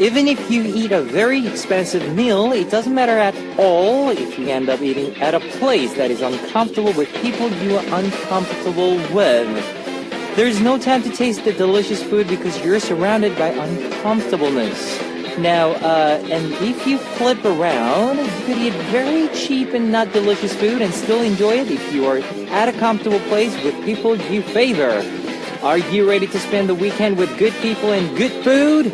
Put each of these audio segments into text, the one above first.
Even if you eat a very expensive meal, it doesn't matter at all if you end up eating at a place that is uncomfortable with people you are uncomfortable with. There's no time to taste the delicious food because you're surrounded by uncomfortableness. Now, and if you flip around, you could eat very cheap and not delicious food and still enjoy it if you are at a comfortable place with people you favor. Are you ready to spend the weekend with good people and good food?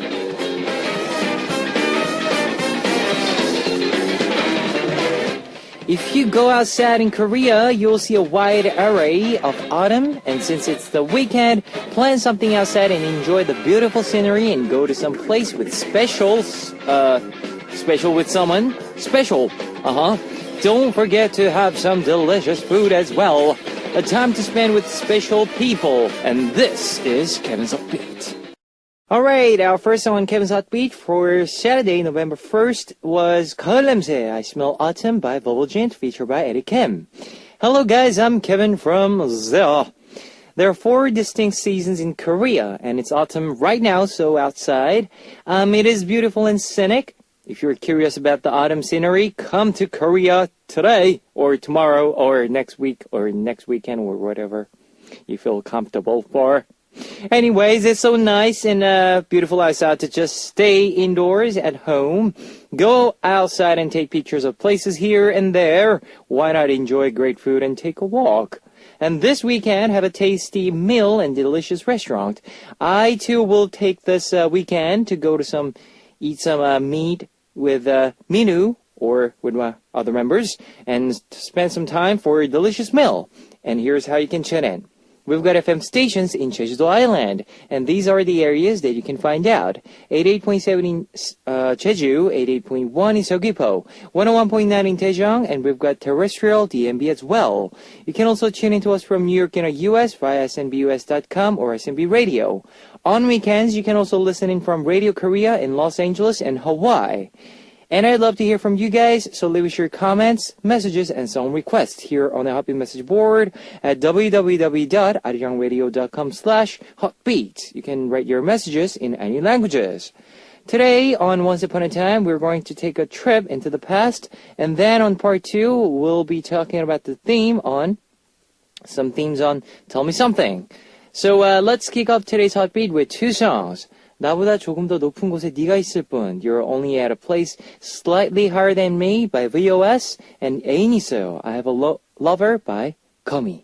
If you go outside in Korea, you'll see a wide array of autumn, and since it's the weekend, plan something outside and enjoy the beautiful scenery and go to some place with special with someone special. Don't forget to have some delicious food as well. A time to spend with special people, and this is Kevin's Upbeat. Alright, our first song on Kevin's Hot Beat for Saturday, November 1st was 가을 냄새, I Smell Autumn by Volvogent, featured by Eddie Kim. Hello guys, I'm Kevin from Seoul. There are 4 distinct seasons in Korea, and it's autumn right now, so outside. It is beautiful and scenic. If you're curious about the autumn scenery, come to Korea today, or tomorrow, or next week, or next weekend, or whatever you feel comfortable for. Anyways, it's so nice and beautiful outside to just stay indoors at home. Go outside and take pictures of places here and there. Why not enjoy great food and take a walk? And this weekend, have a tasty meal and delicious restaurant. I too will take this weekend to go to eat some meat with Minu or with my other members and spend some time for a delicious meal. And here's how you can tune in. We've got FM stations in Jeju-do Island, and these are the areas that you can find out. 88.7 in Jeju, 88.1 in Seogwipo, 101.9 in Daejeong, and we've got terrestrial DMB as well. You can also tune into us from New York and the US via snbus.com or SNB Radio. On weekends, you can also listen in from Radio Korea in Los Angeles and Hawaii. And I'd love to hear from you guys, so leave us your comments, messages, and song requests here on the Hotbeat message board at www.arirang.com/hotbeat. You can write your messages in any languages. Today, on Once Upon a Time, we're going to take a trip into the past, and then on part 2, we'll be talking about some themes on Tell Me Something. So let's kick off today's Hotbeat with 2 songs. 나보다 조금 더 높은 곳에 네가 있을 뿐, You're Only at a Place Slightly Higher Than Me by VOS, and 애인 있어요, I Have a Lover by Komi.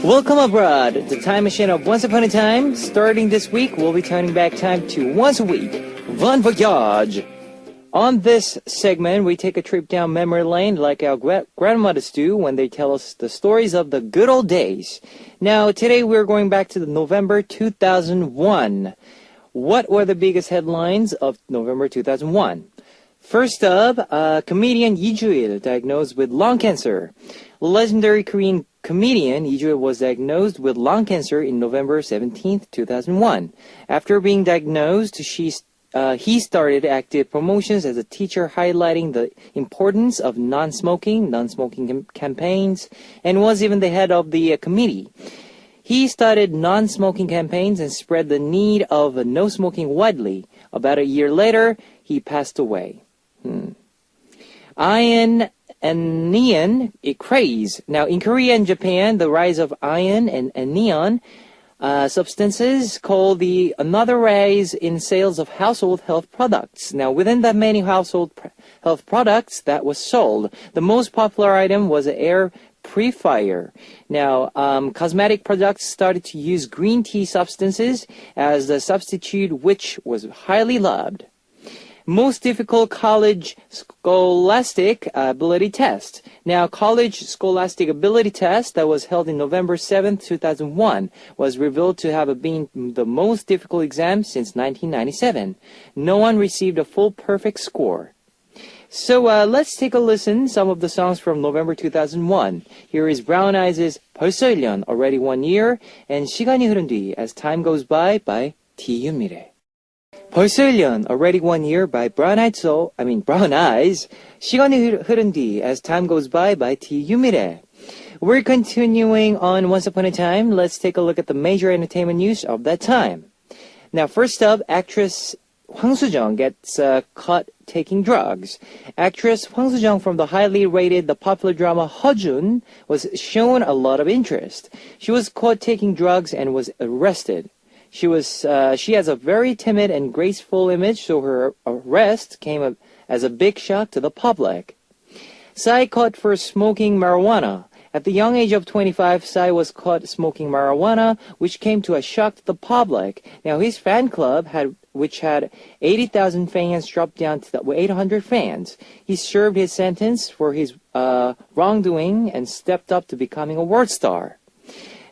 Welcome abroad, the time machine of Once Upon a Time. Starting this week, we'll be turning back time to once a week, Bon Voyage. On this segment, we take a trip down memory lane like our grandmothers do when they tell us the stories of the good old days. Now, today we're going back to November 2001. What were the biggest headlines of November 2001? First up, comedian Lee Ju-il diagnosed with lung cancer. Legendary Korean comedian Lee Ju-il was diagnosed with lung cancer in November 17, 2001. After being diagnosed, he started active promotions as a teacher, highlighting the importance of non-smoking campaigns, and was even the head of the committee. He started non-smoking campaigns and spread the need of no smoking widely. About a year later, he passed away. Iron and neon craze. Now, in Korea and Japan, the rise of iron and neon substances called another rise in sales of household health products. Now, within that many household health products that was sold, the most popular item was an air purifier. Now, cosmetic products started to use green tea substances as the substitute, which was highly loved. Most difficult college scholastic ability test. Now, college scholastic ability test that was held in November 7th, 2001 was revealed to have been the most difficult exam since 1997. No one received a full perfect score. So let's take a listen some of the songs from November 2001. Here is Brown Eyes' 벌써 1년, already 1 year, and 시간이 흐른 뒤, As Time Goes by 디윤미래. 벌써 1년, already 1 year by Brown Eyes. 시간이 흐른 뒤, As Time Goes by 디윤미래. We're continuing on Once Upon a Time. Let's take a look at the major entertainment news of that time. Now, first up, actress Hwang Soo-jung gets caught taking drugs. Actress Hwang Soo-jung from the highly rated the popular drama Heo-jun was shown a lot of interest. She was caught taking drugs and was arrested. She has a very timid and graceful image, so her arrest came as a big shock to the public. Psy caught for smoking marijuana. At the young age of 25, Psy was caught smoking marijuana, which came to a shock to the public. Now, his fan club, which had 80,000 fans, dropped down to 800 fans. He served his sentence for his wrongdoing and stepped up to becoming a world star.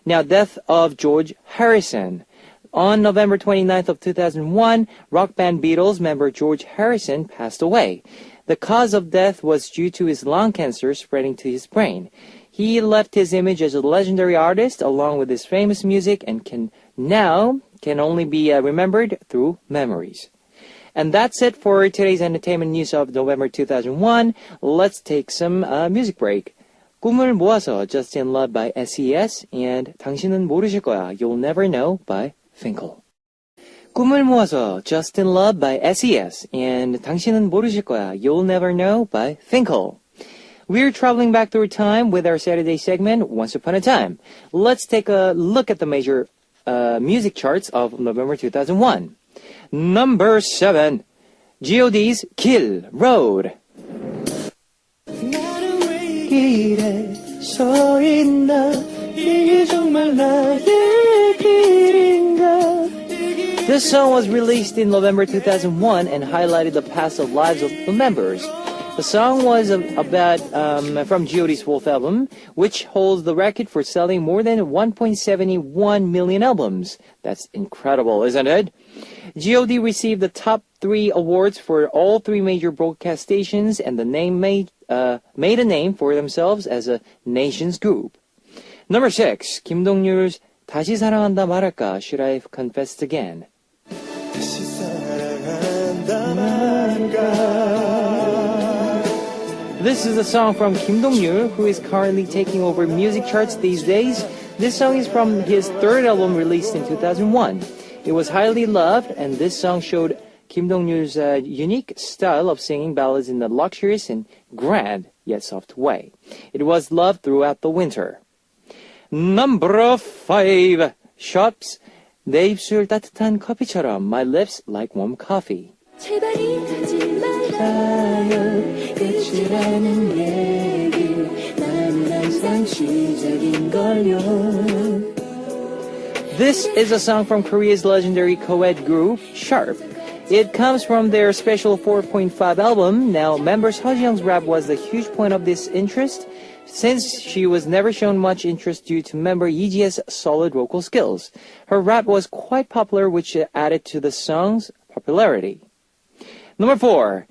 Now, death of George Harrison. On November 29th of 2001, rock band Beatles member George Harrison passed away. The cause of death was due to his lung cancer spreading to his brain. He left his image as a legendary artist along with his famous music and can only be remembered through memories. And that's it for today's entertainment news of November 2001. Let's take some music break. 꿈을 모아서 Just in Love by SES and 당신은 모르실 거야 You'll Never Know by Finkel. 꿈을 모아서 Just in Love by SES and 당신은 모르실 거야 You'll Never Know by Finkel. We're traveling back through time with our Saturday segment, Once Upon a Time. Let's take a look at the major music charts of November 2001. Number 7, G.O.D's Kill Road. This song was released in November 2001 and highlighted the past lives of the members. The song was from G.O.D's fourth album, which holds the record for selling more than 1.71 million albums. That's incredible, isn't it? G.O.D received the top 3 awards for all 3 major broadcast stations, and the name made a name for themselves as a nation's group. Number 6, 김동률's 다시 사랑한다 말할까, Should I Have Confessed Again? 다시 사랑한다 말할까. This is a song from Kim Dong-yul, who is currently taking over music charts these days. This song is from his 3rd album released in 2001. It was highly loved, and this song showed Kim Dong-yul's unique style of singing ballads in a luxurious and grand yet soft way. It was loved throughout the winter. Number 5, Sharp's 내 입술 따뜻한 커피처럼 My lips like warm coffee. 제발이 하지 말아요 끝이라는 얘기 나는 항상 시작인걸요. This is a song from Korea's legendary co-ed group, Sharp. It comes from their special 4.5 album. Now, members Heo Ji-young's rap was the huge point of this interest, since she was never shown much interest due to member Yeji's solid vocal skills. Her rap was quite popular, which added to the song's popularity. Number 4,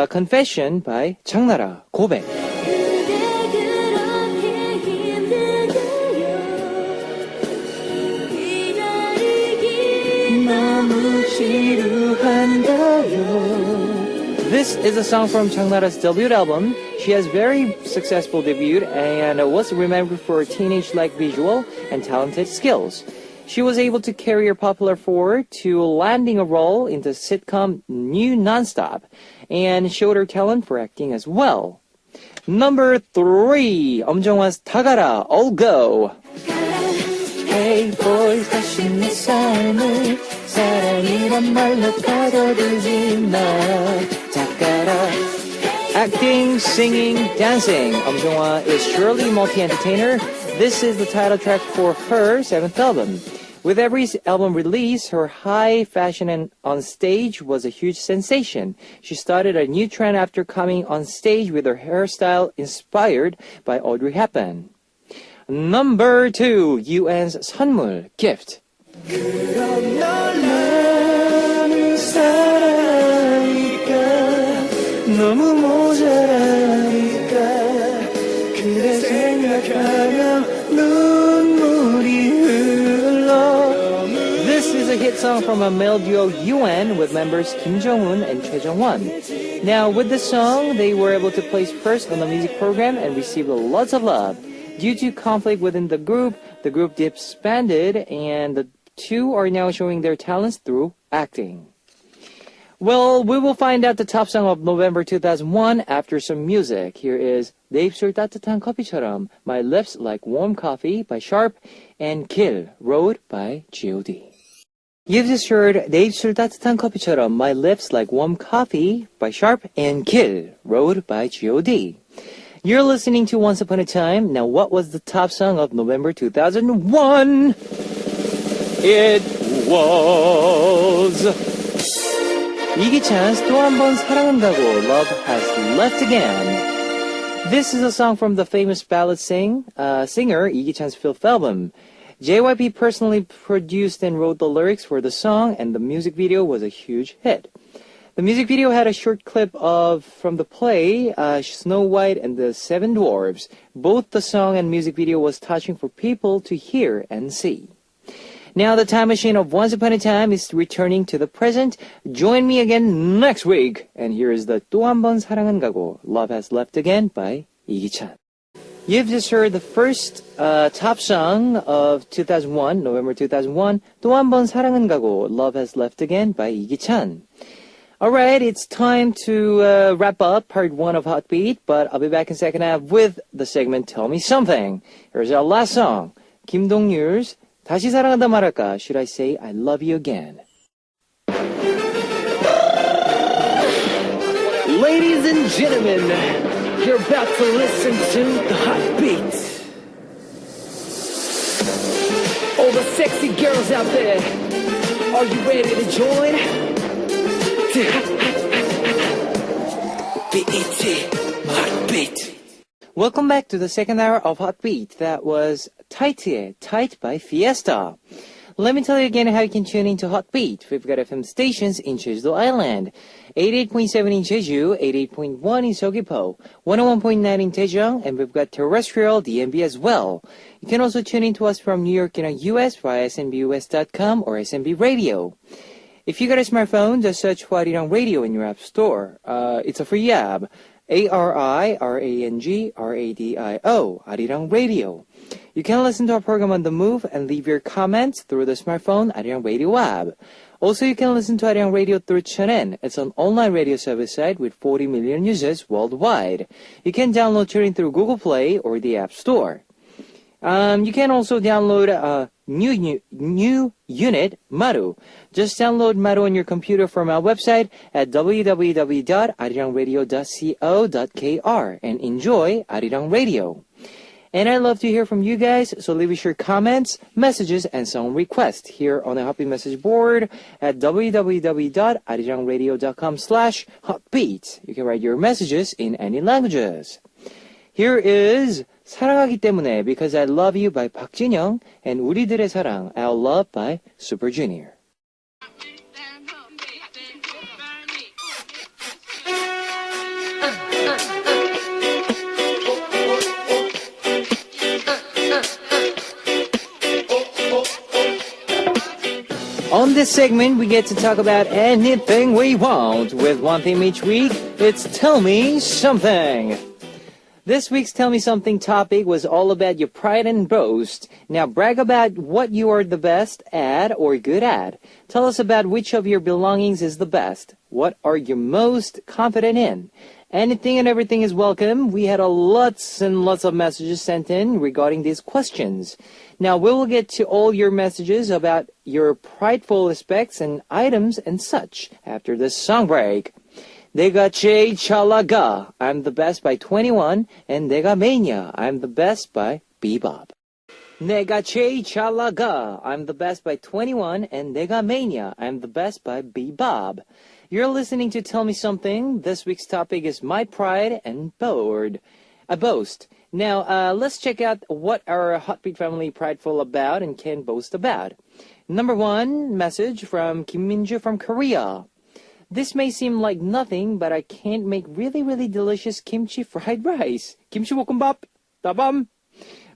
Confession by 장나라, 고백. This is a song from 장나라's debut album. She has very successful debut and was remembered for her teenage-like visual and talented skills. She was able to carry her popular forward to landing a role in the sitcom New Nonstop and showed her talent for acting as well. Number 3, 엄정화's 다가라, All Go. Hey boys, 다시 내 삶을 사랑이란 말로 가둬두지 마. 다가라. Acting, singing, dancing. 엄정화 is surely a multi-entertainer. This is the title track for her 7th album. With every album release, her high fashion and on stage was a huge sensation. She started a new trend after coming on stage with her hairstyle inspired by Audrey Hepburn. Number 2, UN's 선물, Gift. 너무 was a hit song from a male duo UN with members Kim Jong-un and Choi Jong-won. Now, with the song, they were able to place first on the music program and received lots of love. Due to conflict within the group disbanded, and the two are now showing their talents through acting. Well, we will find out the top song of November 2001 after some music. Here is 내 입술 따뜻한 커피처럼, My Lips Like Warm Coffee by Sharp, and Kill, Road by G.O.D. You've just heard 내 입술 따뜻한 커피처럼, My Lips Like Warm Coffee by Sharp, and Kill, Road by G.O.D. You're listening to Once Upon a Time. Now, what was the top song of November 2001? It was 이기찬's 또 한 번 사랑은 가고, Love Has Left Again. This is a song from the famous ballad singer 이기찬's fifth album. JYP personally produced and wrote the lyrics for the song, and the music video was a huge hit. The music video had a short clip from the play Snow White and the Seven Dwarfs. Both the song and music video was touching for people to hear and see. Now the time machine of Once Upon a Time is returning to the present. Join me again next week. And here is the 또 한 번 사랑은 가고, Love Has Left Again by 이기찬. You've just heard the first top song of 2001, November 2001, 또 한 번 사랑은 가고, Love Has Left Again by 이기찬. Alright, it's time to wrap up part 1 of Hot Beat, but I'll be back in second half with the segment Tell Me Something. Here's our last song, Kim Dong-ryul's 다시 사랑한다 말할까, Should I Say I Love You Again. Ladies and gentlemen, you're about to listen to the Hot Beat. All the sexy girls out there, are you ready to join? BET Hot Beat. Welcome back to the second hour of Hot Beat. That was Tight by Fiesta. Let me tell you again how you can tune into Hot Beat. We've got FM stations in Jeju Island, 88.7 in Jeju, 88.1 in Seogwipo, 101.9 in Daejeon, and we've got terrestrial DMB as well. You can also tune in to us from New York in the US via snbus.com or SNB Radio. If you got a smartphone, just search Arirang Radio in your app store. It's a free app. ARIRANG RADIO, Arirang Radio. You can listen to our program on the move and leave your comments through the smartphone Arirang Radio app. Also, you can listen to Arirang Radio through Cheonan. It's an online radio service site with 40 million users worldwide. You can download Cheonan through Google Play or the App Store. You can also download new unit, Maru. Just download Maru on your computer from our website at www.arirangradio.co.kr and enjoy Arirang Radio. And I'd love to hear from you guys, so leave us your comments, messages, and song requests here on the Happy Message board at www.arirangradio.com/hotbeat. You can write your messages in any languages. Here is 사랑하기 때문에 Because I Love You by 박진영 and 우리들의 사랑 Our Love by Super Junior. On this segment, we get to talk about anything we want with one theme each week. It's Tell Me Something. This week's Tell Me Something topic was all about your pride and boast. Now brag about what you are the best at or good at. Tell us about which of your belongings is the best. What are you most confident in? Anything and everything is welcome. We had lots and lots of messages sent in regarding these questions. Now we will get to all your messages about your prideful aspects and items and such after this song break. 내가 제일 잘 나가, I'm the best by 21, and 내가 mania, I'm the best by Bebop. 내가 제일 잘 나가, I'm the best by 21, and 내가 mania, I'm the best by Bebop. You're listening to Tell Me Something. This week's topic is my pride and boast. Now, let's check out what our Hotbeat family prideful about and can boast about. Number 1 message from Kim Minju from Korea. This may seem like nothing, but I can't make really, really delicious kimchi fried rice. Kimchi 볶음밥, tabam.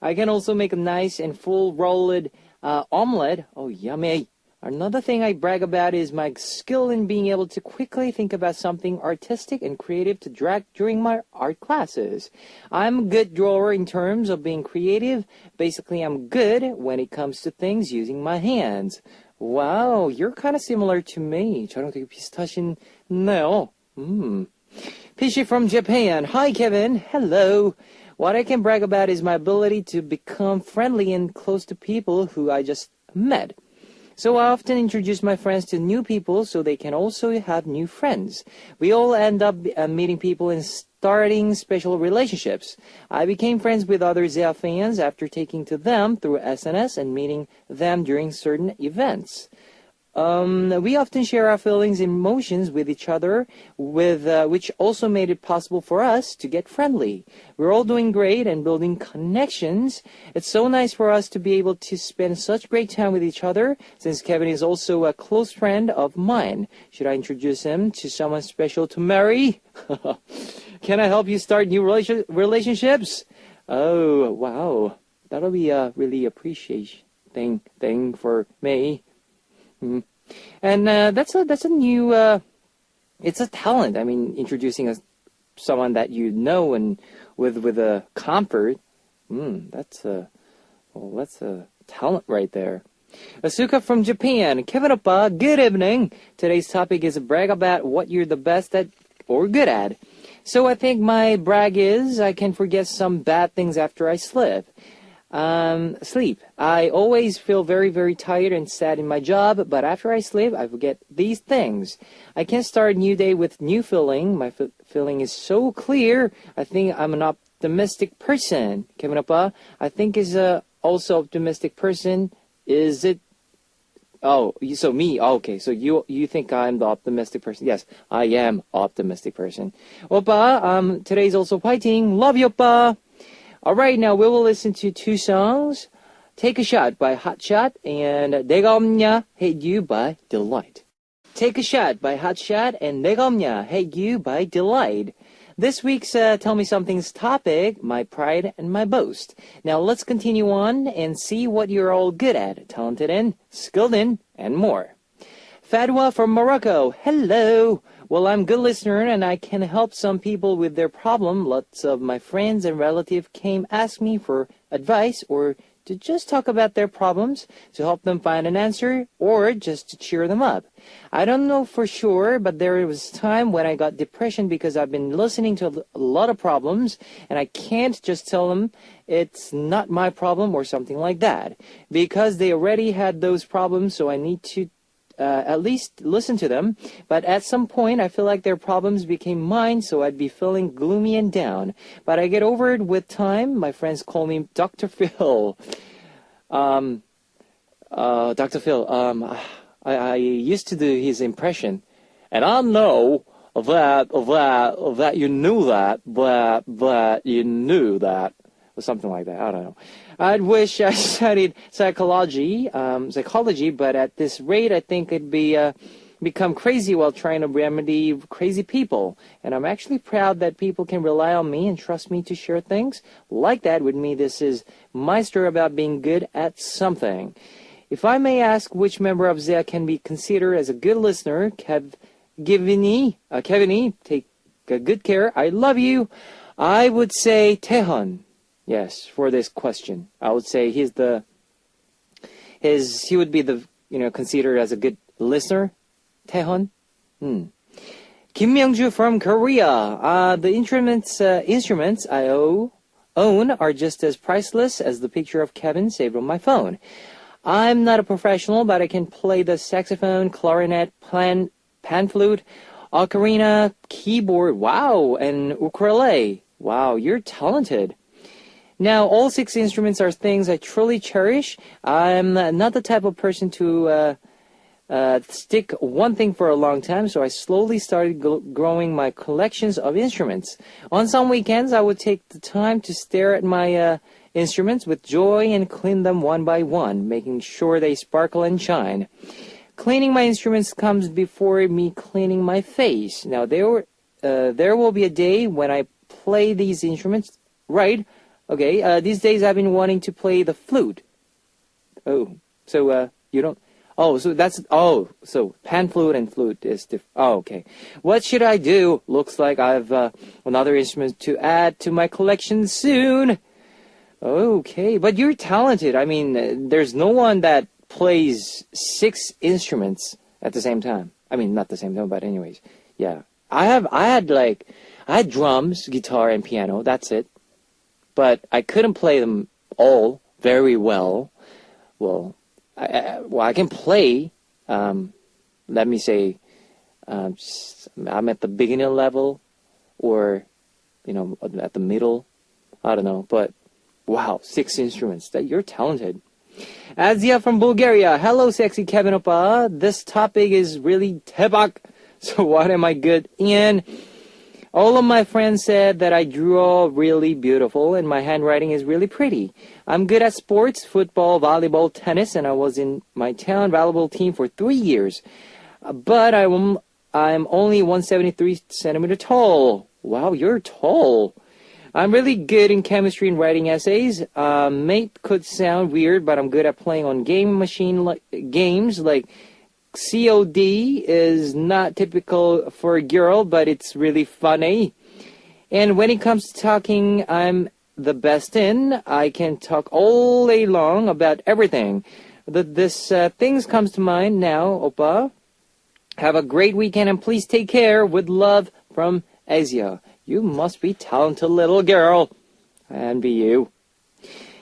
I can also make a nice and full rolled omelette. Oh, yummy. Another thing I brag about is my skill in being able to quickly think about something artistic and creative to drag during my art classes. I'm a good drawer in terms of being creative. Basically, I'm good when it comes to things using my hands. Wow, you're kind of similar to me. 저랑 되게 비슷하신네요. Pishi from Japan. Hi, Kevin. Hello. What I can brag about is my ability to become friendly and close to people who I just met. So I often introduce my friends to new people so they can also have new friends. We all end up meeting people and starting special relationships. I became friends with other ZEA fans after taking to them through SNS and meeting them during certain events. We often share our feelings and emotions with each other, which also made it possible for us to get friendly. We're all doing great and building connections. It's so nice for us to be able to spend such great time with each other, since Kevin is also a close friend of mine. Should I introduce him to someone special to marry? Can I help you start new relationships? Oh, wow. That'll be a really appreciation thing for me. And that's a new it's a talent. I mean, introducing someone that you know and with a comfort. That's a talent right there. Asuka from Japan. Kevin oppa, good evening. Today's topic is a brag about what you're the best at or good at. So I think my brag is I can forget some bad things after I sleep. I always feel very, very tired and sad in my job, but after I sleep, I forget these things. I can start a new day with new feeling. My feeling is so clear. I think I'm an optimistic person. Kevin oppa, I think is also optimistic person. Is it? Oh, so me. Oh, okay, so you think I'm the optimistic person? Yes, I am optimistic person. Oppa, today's also fighting. Love you, oppa. All right, now we will listen to two songs. Take a Shot by Hotshot and 내가 없냐, Hate You by Delight. Take a Shot by Hotshot and 내가 없냐, Hate You by Delight. This week's Tell Me Something's topic, my pride and my boast. Now let's continue on and see what you're all good at, talented in, skilled in, and more. Fadwa from Morocco, hello. Well, I'm a good listener and I can help some people with their problem. Lots of my friends and relatives came ask me for advice or to just talk about their problems, to help them find an answer, or just to cheer them up. I don't know for sure, but there was a time when I got depression because I've been listening to a lot of problems and I can't just tell them it's not my problem or something like that because they already had those problems, so I need to at least listen to them. But at some point, I feel like their problems became mine, so I'd be feeling gloomy and down. But I get over it with time. My friends call me Dr. Phil. Dr. Phil, I used to do his impression. And I know that you knew that, but you knew that. Or something like that. I don't know. I'd wish I studied psychology, but at this rate, I think I'd become crazy while trying to remedy crazy people. And I'm actually proud that people can rely on me and trust me to share things like that with me. This is my story about being good at something. If I may ask which member of ZEA can be considered as a good listener, Kevin, take good care. I love you. I would say Taehyun. Yes, for this question, I would say he would be considered as a good listener. Taehyun. Kim Myung-ju from Korea. The instruments I own are just as priceless as the picture of Kevin saved on my phone. I'm not a professional, but I can play the saxophone, clarinet, pan flute, ocarina, keyboard. Wow, and ukulele. Wow, you're talented. Now, all 6 instruments are things I truly cherish. I'm not the type of person to stick one thing for a long time, so I slowly started growing my collections of instruments. On some weekends, I would take the time to stare at my instruments with joy and clean them one by one, making sure they sparkle and shine. Cleaning my instruments comes before me cleaning my face. Now, there will be a day when I play these instruments right. Okay, these days I've been wanting to play the flute. Oh, so you don't... Oh, so pan flute and flute is different. Oh, okay. What should I do? Looks like I've another instrument to add to my collection soon. Okay, but you're talented. I mean, there's no one that plays 6 instruments at the same time. I mean, not the same time, but anyways, yeah. I had drums, guitar, and piano. That's it. But I couldn't play them all very well. Well, I can play. Let me say, I'm at the beginner level, or at the middle. I don't know, but wow, 6 instruments. That you're talented. Azia from Bulgaria. Hello, sexy Kevin Oppa. This topic is really tebak. So what am I good in? All of my friends said that I draw really beautiful and my handwriting is really pretty. I'm good at sports, football, volleyball, tennis, and I was in my town volleyball team for 3 years. But I'm only 173 centimeter tall. Wow, you're tall. I'm really good in chemistry and writing essays. Mate could sound weird, but I'm good at playing on game machine games like COD is not typical for a girl, but it's really funny. And when it comes to talking, I'm the best in. I can talk all day long about everything. This things comes to mind now, Oppa. Have a great weekend and please take care. With love from Asia. You must be talented little girl. I envy you.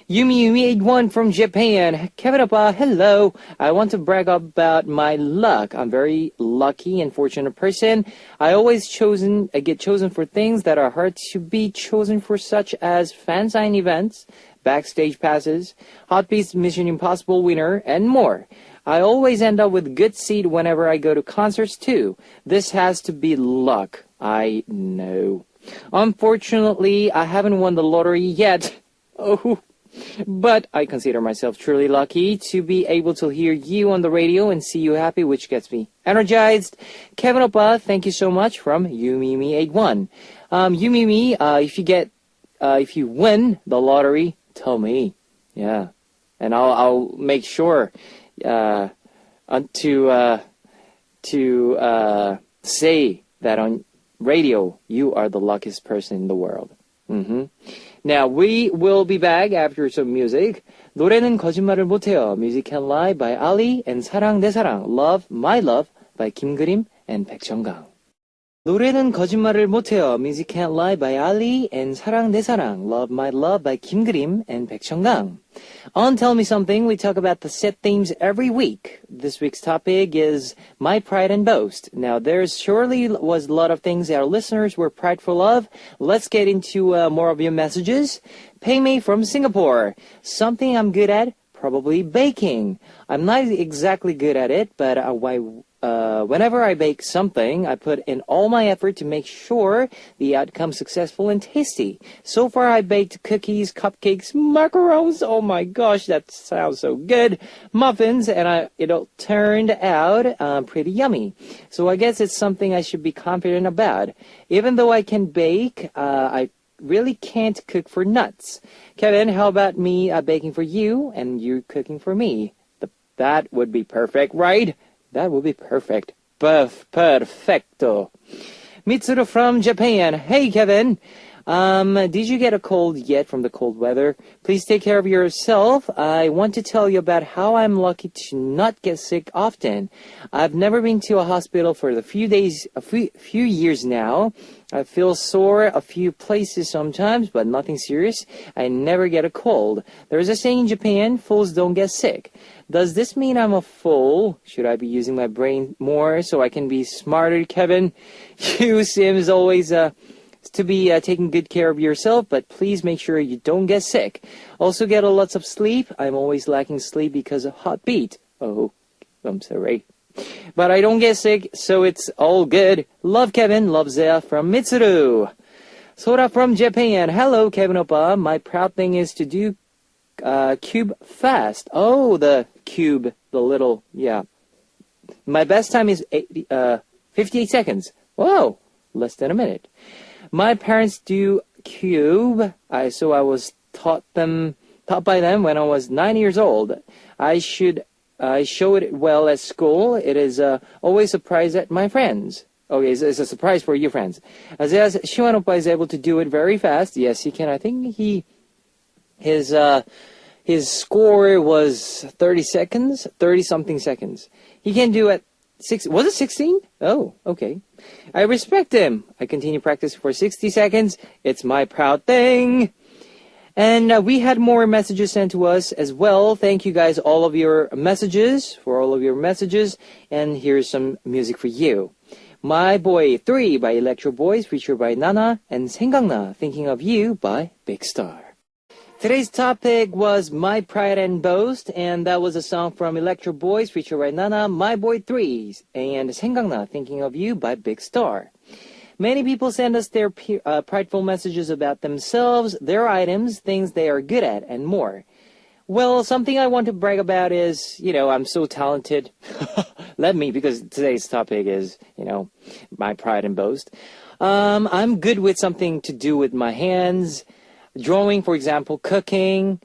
Yumi81 from Japan. Kevin Oppa, hello. I want to brag about my luck. I'm very lucky and fortunate person. I get chosen for things that are hard to be chosen for, such as fan sign events, backstage passes, Hot Beats Mission Impossible winner, and more. I always end up with good seat whenever I go to concerts too. This has to be luck. I know. Unfortunately, I haven't won the lottery yet. Oh. But I consider myself truly lucky to be able to hear you on the radio and see you happy, which gets me energized. Kevin Oppa, thank you so much from Yumimi81. Yumimi, if you win the lottery, tell me. Yeah. And I'll make sure to say that on radio you are the luckiest person in the world. Now we will be back after some music. 노래는 거짓말을 못해요. Music Can Lie by Ali and 사랑 내 사랑, Love My Love by 김그림 and 백정강. 노래는 거짓말을 못해요. Music Can't Lie by Ali and 사랑 내 사랑, Love My Love by 김그림 and 백정강. On Tell Me Something, we talk about the set themes every week. This week's topic is My Pride and Boast. Now, there surely was a lot of things our listeners were prideful of. Let's get into more of your messages. Pei Mei from Singapore. Something I'm good at? Probably baking. I'm not exactly good at it, but whenever I bake something, I put in all my effort to make sure the outcome's successful and tasty. So far, I baked cookies, cupcakes, macarons. Oh my gosh, that sounds so good. Muffins, and it all turned out pretty yummy. So I guess it's something I should be confident about. Even though I can bake, I really can't cook for nuts. Kevin, how about me baking for you and you cooking for me? That would be perfect, right? That would be perfect. Perfecto. Mitsuru from Japan. Hey, Kevin. Did you get a cold yet from the cold weather? Please take care of yourself. I want to tell you about how I'm lucky to not get sick often. I've never been to a hospital for a few years now. I feel sore a few places sometimes, but nothing serious. I never get a cold. There's a saying in Japan, fools don't get sick. Does this mean I'm a fool? Should I be using my brain more so I can be smarter, Kevin? You seems always to be taking good care of yourself, but please make sure you don't get sick. Also get lots of sleep. I'm always lacking sleep because of Hot Beat. Oh, I'm sorry. But I don't get sick, so it's all good. Love, Kevin. Love, Zea from Mitsuru. Sora from Japan. Hello, Kevin Oppa. My proud thing is to do cube fast. Oh, the cube, the little, yeah. My best time is 58 seconds. Whoa, less than a minute. My parents do cube, so I was taught by them when I was 9 years old. I should I show it well at school. It is always a surprise at my friends. Okay, it's a surprise for your friends. As Shiwan Oppa is able to do it very fast. Yes, he can. I think his score was 30 seconds, 30 something seconds. He can do it was it 16? Oh, okay. I respect him. I continue practice for 60 seconds. It's my proud thing. And we had more messages sent to us as well. Thank you guys, all of your messages, And here's some music for you. My Boy 3 by Electro Boys, featured by Nana, and 생각나, Thinking of You by Big Star. Today's topic was My Pride and Boast, and that was a song from Electro Boys, featured by Nana, My Boy 3, and 생각나, Thinking of You by Big Star. Many people send us their prideful messages about themselves, their items, things they are good at, and more. Well, something I want to brag about is, I'm so talented. Because today's topic is, my pride and boast. I'm good with something to do with my hands. Drawing, for example, cooking,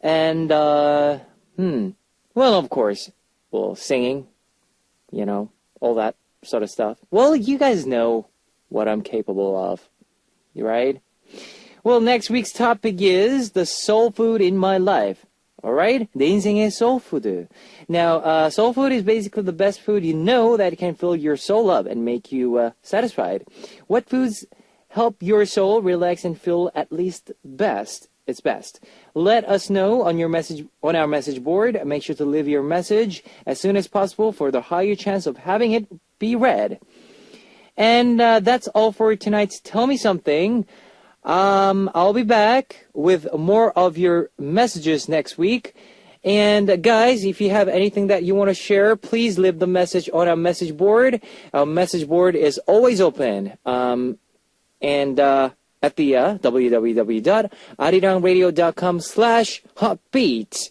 and, of course, singing, all that sort of stuff. Well, you guys know what I'm capable of, right? Well, next week's topic is the soul food in my life. Alright? 내 인생의 soul food. Now, soul food is basically the best food you know that can fill your soul up and make you satisfied. What foods help your soul relax and feel at least its best? Let us know on our message board. Make sure to leave your message as soon as possible for the higher chance of having it be read. And that's all for tonight's Tell Me Something. I'll be back with more of your messages next week. And guys, if you have anything that you want to share, please leave the message on our message board. Our message board is always open. And at the www.arirangradio.com/heartbeat.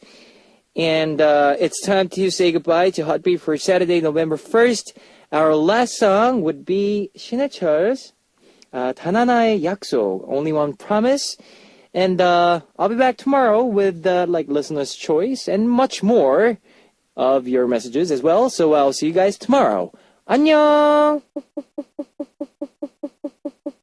And it's time to say goodbye to Heartbeat for Saturday, November 1st. Our last song would be 신해철's 단 하나의 약속, Only One Promise. And I'll be back tomorrow with listener's choice and much more of your messages as well. So I'll see you guys tomorrow. 안녕!